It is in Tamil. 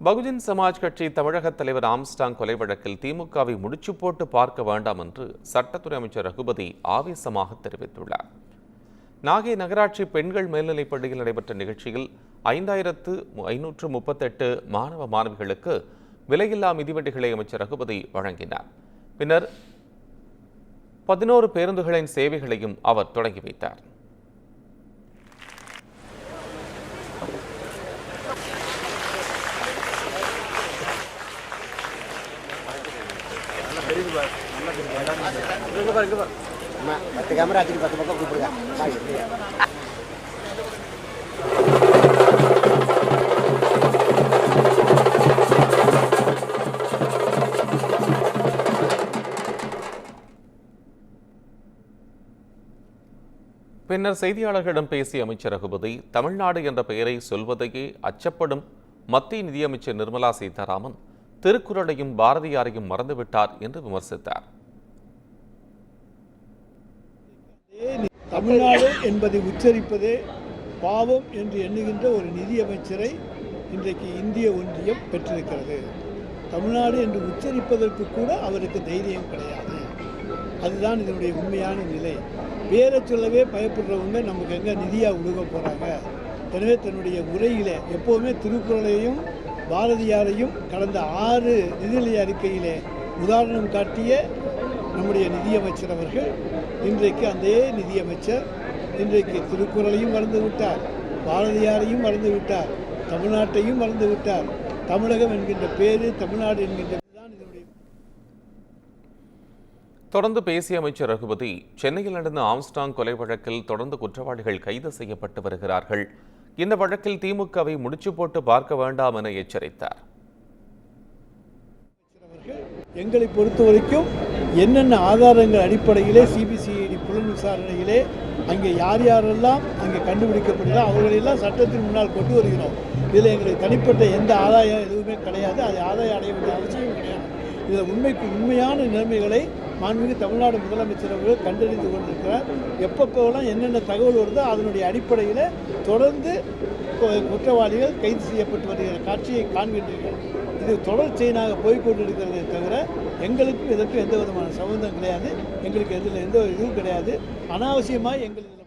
பகுஜன் சமாஜ் கட்சி தமிழக தலைவர் ஆம்ஸ்டாங் கொலை வழக்கில் திமுகவை முடிச்சு போட்டு பார்க்க வேண்டாம் என்று சட்டத்துறை அமைச்சர் ரகுபதி ஆவேசமாக தெரிவித்துள்ளார். நாகை நகராட்சி பெண்கள் மேல்நிலைப்பள்ளியில் நடைபெற்ற நிகழ்ச்சியில் 5538 மாணவ மாணவிகளுக்கு விலையில்லா மிதிவண்டிகளை அமைச்சர் ரகுபதி வழங்கினார். பின்னர் 11 பேருந்துகளின் சேவைகளையும் அவர் தொடங்கி வைத்தார். பின்னர் செய்தியாளர்களிடம் பேசிய அமைச்சர் ரகுபதி, தமிழ்நாடு என்ற பெயரை சொல்வதையே அச்சப்படும் மத்திய நிதியமைச்சர் நிர்மலா சீதாராமன் திருக்குறளையும் பாரதியாரையும் மறந்துவிட்டார் என்று விமர்சித்தார். தமிழ்நாடு என்பதை உச்சரிப்பதே பாவம் என்று எண்ணுகின்ற ஒரு நிதியமைச்சரை இன்றைக்கு இந்திய ஒன்றியம் பெற்றிருக்கிறது. தமிழ்நாடு என்று உச்சரிப்பதற்கு கூட அவருக்கு தைரியம் கிடையாது. அதுதான் இதனுடைய உண்மையான நிலை. பேரை சொல்லவே பயப்படுறவங்க நமக்கு எங்கே நிதியாக உழுக போகிறாங்க. எனவே தன்னுடைய உரையில் எப்போவுமே திருக்குறளையும் பாரதியாரையும் கடந்த 6 நிதிநிலை அறிக்கையிலே உதாரணம் காட்டிய நம்முடைய நிதியமைச்சர் அவர்கள் இன்றைக்கு அந்த நிதியமைச்சர் இன்றைக்கு திருக்குறளையும் மறந்து விட்டார், பாரதியாரையும் மறந்து விட்டார், தமிழ்நாட்டையும் மறந்து விட்டார். தமிழகம் என்கின்ற பேரு, தமிழ்நாடு என்கின்ற தொடர்ந்து பேசிய அமைச்சர் ரகுபதி, சென்னையில் நடந்த ஆம்ஸ்டாங் கொலை வழக்கில் தொடர்ந்து குற்றவாளிகள் கைது செய்யப்பட்டு வருகிறார்கள். இந்த வழக்கில் திமுகவை முடிச்சு போட்டு பார்க்க வேண்டாம் என எச்சரித்தார். எங்களை பொறுத்தவரைக்கும் என்னென்ன ஆதாரங்கள் அடிப்படையிலே சிபிசிஐடி புலன் விசாரணையிலே அங்கே யாரெல்லாம் அங்கே கண்டுபிடிக்கப்படுகிறோம் அவர்களெல்லாம் சட்டத்தின் முன்னால் கொண்டு வருகிறோம். இதில் எங்களுக்கு தனிப்பட்ட எந்த ஆதாயம் எதுவுமே கிடையாது. அது ஆதாயம் அடைய வேண்டிய அவசியம் கிடையாது. இதில் உண்மையான நிலைமைகளை மாண்புமிகு தமிழ்நாடு முதலமைச்சர் அவர்கள் கண்டறிந்து கொண்டிருக்கிறார். எப்பப்போலாம் என்னென்ன தகவல் வருதோ அதனுடைய அடிப்படையில் தொடர்ந்து குற்றவாளிகள் கைது செய்யப்பட்டு வருகிற காட்சியை காண்கின்றீர்கள். இது தொடர் செயினாக போய்கொண்டிருக்கிறதே தவிர எங்களுக்கும் இதற்கும் எந்த விதமான சம்பந்தம் கிடையாது. எங்களுக்கு எதில் எந்த இதுவும் கிடையாது. அனாவசியமாக எங்களுக்கு